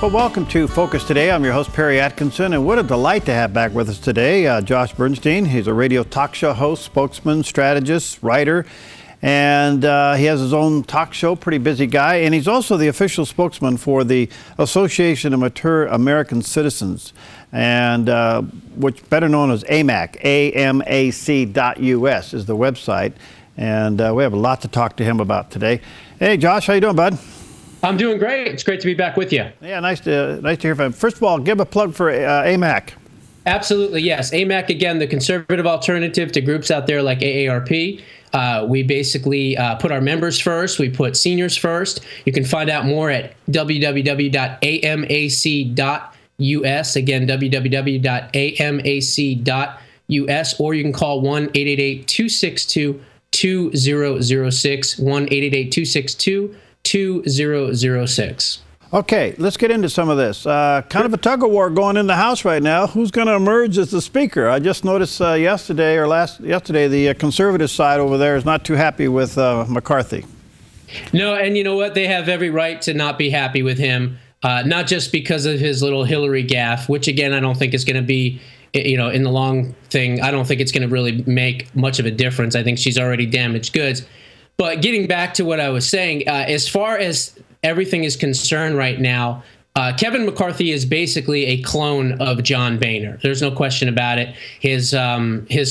Well, welcome to Focus Today. I'm your host, Perry Atkinson, and what a delight to have back with us today Josh Bernstein. He's a radio talk show host, spokesman, strategist, writer, and he has his own talk show, pretty busy guy, and he's also the official spokesman for the Association of Mature American Citizens, and which better known as AMAC, AMAC.us is the website, and we have a lot to talk to him about today. Hey, Josh, how you doing, bud? I'm doing great. It's great to be back with you. Yeah, nice to hear from you. First of all, give a plug for AMAC. Absolutely, yes. AMAC, again, the conservative alternative to groups out there like AARP. We basically put our members first. We put seniors first. You can find out more at www.amac.us. Again, www.amac.us, or you can call 1-888-262-2006, 1-888-262-2006. Okay, let's get into some of this. Kind of a tug of war going in the House right now. Who's going to emerge as the Speaker? I just noticed yesterday, the conservative side over there is not too happy with McCarthy. No, and you know what? They have every right to not be happy with him, not just because of his little Hillary gaffe, which, again, I don't think is going to be, in the long thing, I don't think it's going to really make much of a difference. I think she's already damaged goods. But getting back to what I was saying, as far as everything is concerned right now, Kevin McCarthy is basically a clone of John Boehner. There's no question about it. His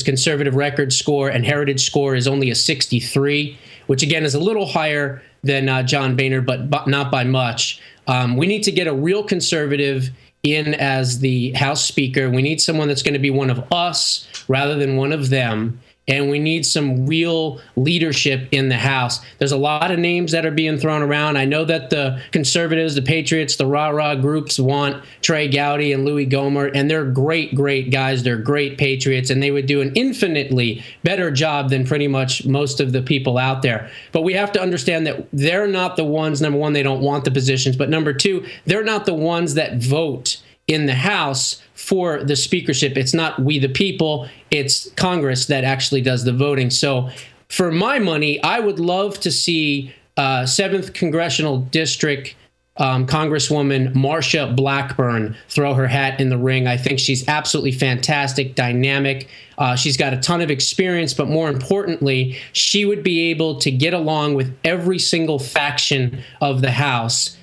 conservative record score and heritage score is only a 63, which, again, is a little higher than John Boehner, but not by much. We need to get a real conservative in as the House Speaker. We need someone that's going to be one of us rather than one of them. And we need some real leadership in the House. There's a lot of names that are being thrown around. I know that the conservatives, the patriots, the rah-rah groups want Trey Gowdy and Louis Gohmert, and they're great, great guys. They're great patriots, and they would do an infinitely better job than pretty much most of the people out there. But we have to understand that they're not the ones, number one, they don't want the positions, but number two, they're not the ones that vote in the House for the speakership. It's not we the people, it's Congress that actually does the voting. So for my money, I would love to see 7th Congressional District Congresswoman Marsha Blackburn throw her hat in the ring. I think she's absolutely fantastic, dynamic. She's got a ton of experience, but more importantly, she would be able to get along with every single faction of the House.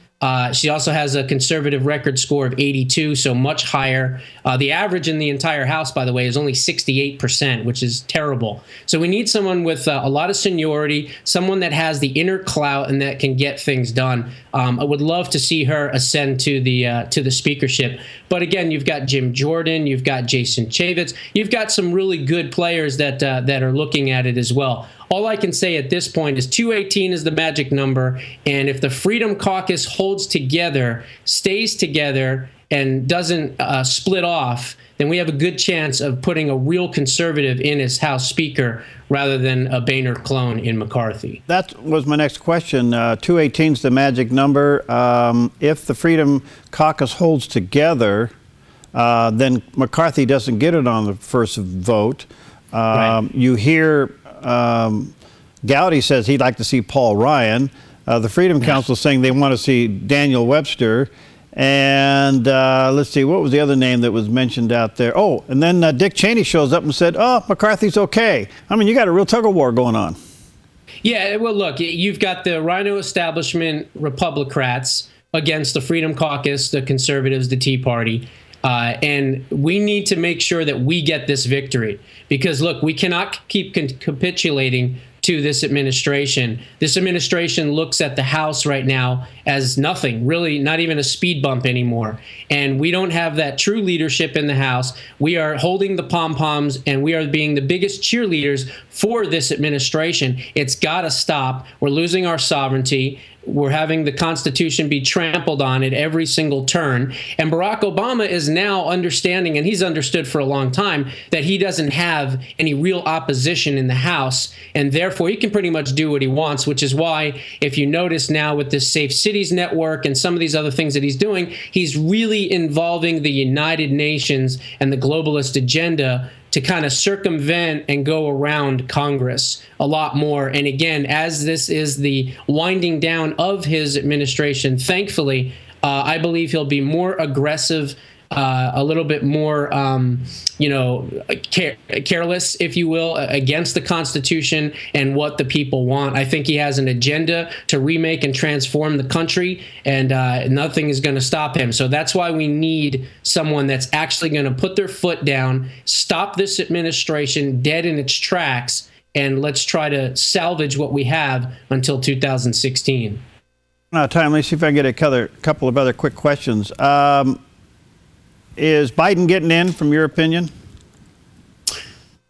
She also has a conservative record score of 82, so much higher. The average in the entire House, by the way, is only 68%, which is terrible. So we need someone with a lot of seniority, someone that has the inner clout and that can get things done. I would love to see her ascend to the speakership. But again, you've got Jim Jordan, you've got Jason Chaffetz, you've got some really good players that are looking at it as well. All I can say at this point is 218 is the magic number, and if the Freedom Caucus holds together, stays together, and doesn't split off, then we have a good chance of putting a real conservative in as House Speaker rather than a Boehner clone in McCarthy. That was my next question. 218 is the magic number. If the Freedom Caucus holds together, then McCarthy doesn't get it on the first vote. Right. You hear Gowdy says he'd like to see Paul Ryan. The Freedom Council saying they want to see Daniel Webster. And let's see, what was the other name that was mentioned out there? Oh, and then Dick Cheney shows up and said, oh, McCarthy's okay. I mean, you got a real tug of war going on. Yeah, well, look, you've got the Rhino establishment Republicrats against the Freedom Caucus, the conservatives, the Tea Party. And we need to make sure that we get this victory because, look, we cannot keep capitulating to this administration. This administration looks at the House right now as nothing, really not even a speed bump anymore. And we don't have that true leadership in the House. We are holding the pom-poms and we are being the biggest cheerleaders for this administration. It's got to stop. We're losing our sovereignty. We're having the Constitution be trampled on at every single turn. And Barack Obama is now understanding, and he's understood for a long time, that he doesn't have any real opposition in the House. And therefore, he can pretty much do what he wants, which is why, if you notice now with this Safe Cities Network and some of these other things that he's doing, he's really involving the United Nations and the globalist agenda to kind of circumvent and go around Congress a lot more. And again, as this is the winding down of his administration, thankfully, I believe he'll be more aggressive, a little bit more, careless, if you will, against the Constitution and what the people want. I think he has an agenda to remake and transform the country, and nothing is going to stop him. So that's why we need someone that's actually going to put their foot down, stop this administration dead in its tracks, and let's try to salvage what we have until 2016. Tom, let me see if I can get a couple of other quick questions. Is Biden getting in, from your opinion?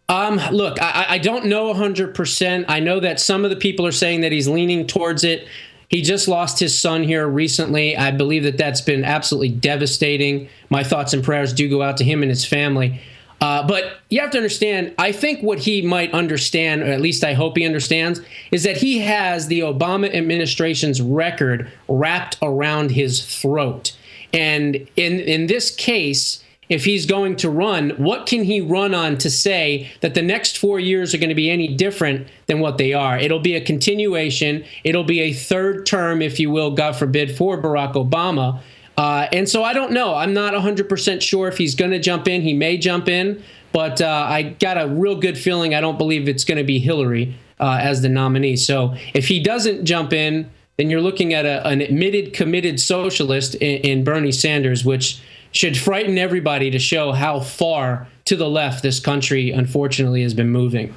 Look, I don't know 100%. I know that some of the people are saying that he's leaning towards it. He just lost his son here recently. I believe that that's been absolutely devastating. My thoughts and prayers do go out to him and his family. But you have to understand, I think what he might understand, or at least I hope he understands, is that he has the Obama administration's record wrapped around his throat. And in this case, if he's going to run, what can he run on to say that the next 4 years are going to be any different than what they are? It'll be a continuation. It'll be a third term, if you will, God forbid, for Barack Obama. And so I don't know. I'm not 100% sure if he's going to jump in. He may jump in, but I got a real good feeling I don't believe it's going to be Hillary as the nominee. So if he doesn't jump in, then you're looking at an admitted, committed socialist in Bernie Sanders, which should frighten everybody to show how far to the left this country, unfortunately, has been moving.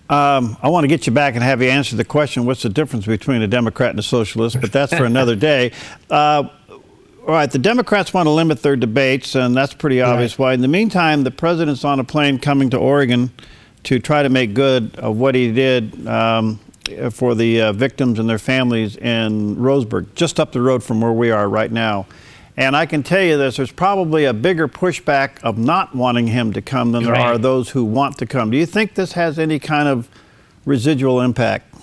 I want to get you back and have you answer the question, what's the difference between a Democrat and a socialist, but that's for another day. All right, the Democrats want to limit their debates, and that's pretty obvious why. In the meantime, the president's on a plane coming to Oregon to try to make good of what he did for the victims and their families in Roseburg, just up the road from where we are right now. And I can tell you this, there's probably a bigger pushback of not wanting him to come than there are those who want to come. Do you think this has any kind of residual impact?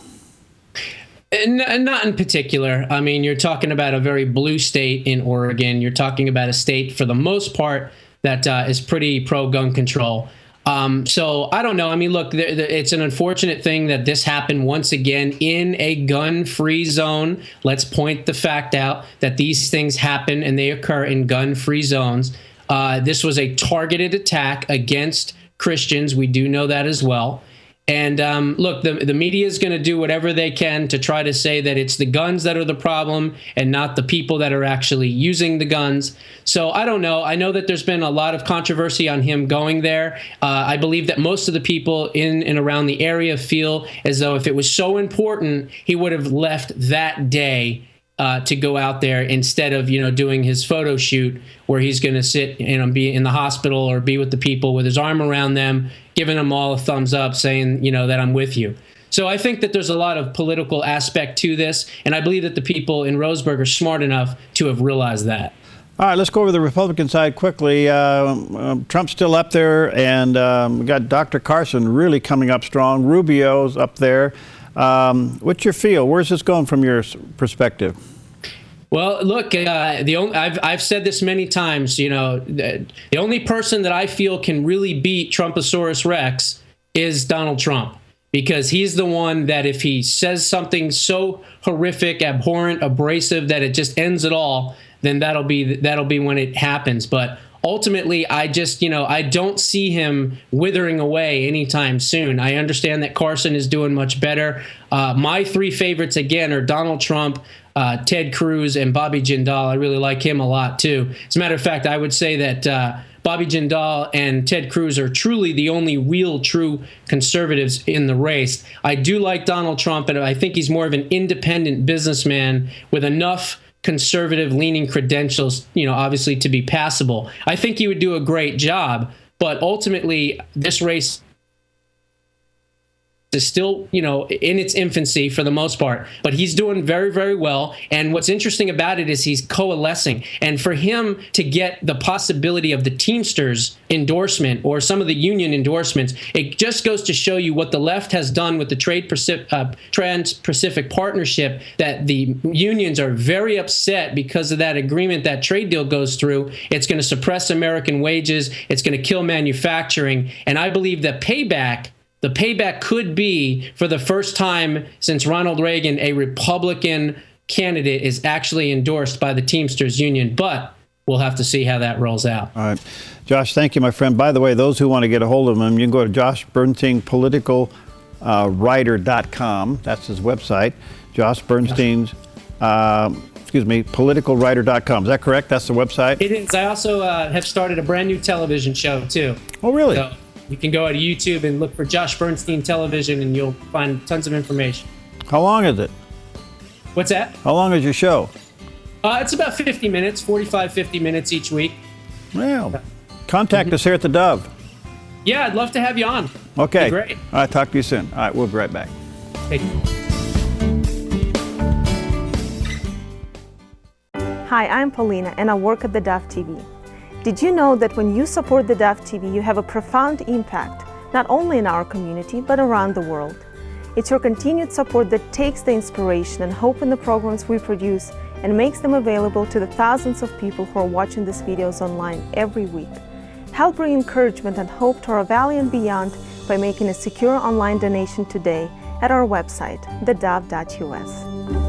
Not in particular. I mean, you're talking about a very blue state in Oregon. You're talking about a state, for the most part, that is pretty pro-gun control. So I don't know. I mean, look, it's an unfortunate thing that this happened once again in a gun-free zone. Let's point the fact out that these things happen and they occur in gun-free zones. This was a targeted attack against Christians. We do know that as well. And look, the media is going to do whatever they can to try to say that it's the guns that are the problem and not the people that are actually using the guns. So I don't know. I know that there's been a lot of controversy on him going there. I believe that most of the people in and around the area feel as though if it was so important, he would have left that day to go out there instead of, doing his photo shoot where he's going to sit and be in the hospital or be with the people with his arm around them, giving them all a thumbs up, saying, that I'm with you. So I think that there's a lot of political aspect to this, and I believe that the people in Roseburg are smart enough to have realized that. All right, let's go over to the Republican side quickly. Trump's still up there, and we got Dr. Carson really coming up strong. Rubio's up there. What's your feel? Where's this going from your perspective? Well, look, I've said this many times, the only person that I feel can really beat Trumposaurus Rex is Donald Trump, because he's the one that if he says something so horrific, abhorrent, abrasive that it just ends it all, then that'll be when it happens. But ultimately, I just, I don't see him withering away anytime soon. I understand that Carson is doing much better. My three favorites, again, are Donald Trump, Ted Cruz, and Bobby Jindal. I really like him a lot, too. As a matter of fact, I would say that Bobby Jindal and Ted Cruz are truly the only real, true conservatives in the race. I do like Donald Trump, and I think he's more of an independent businessman with enough conservative-leaning credentials, obviously to be passable. I think he would do a great job, but ultimately, this race is still, in its infancy for the most part, but he's doing very, very well. And what's interesting about it is he's coalescing. And for him to get the possibility of the Teamsters endorsement or some of the union endorsements, it just goes to show you what the left has done with the Trans-Pacific Partnership, that the unions are very upset because of that agreement, that trade deal goes through. It's going to suppress American wages. It's going to kill manufacturing. And I believe that the payback could be, for the first time since Ronald Reagan, a Republican candidate is actually endorsed by the Teamsters Union, but we'll have to see how that rolls out. All right. Josh, thank you, my friend. By the way, those who want to get a hold of him, you can go to Josh Bernstein politicalwriter.com. That's his website. Josh Bernstein's, politicalwriter.com. Is that correct? That's the website? It is. I also have started a brand new television show, too. Oh, really? So you can go to YouTube and look for Josh Bernstein Television, and you'll find tons of information. How long is it? What's that? How long is your show? It's about 50 minutes, 45, 50 minutes each week. Well, contact us here at the Dove. Yeah, I'd love to have you on. Okay. Great. All right, talk to you soon. All right, we'll be right back. Thank you. Hi, I'm Paulina, and I work at theDove TV. Did you know that when you support theDove TV, you have a profound impact, not only in our community, but around the world? It's your continued support that takes the inspiration and hope in the programs we produce and makes them available to the thousands of people who are watching these videos online every week. Help bring encouragement and hope to our valley and beyond by making a secure online donation today at our website, thedove.us.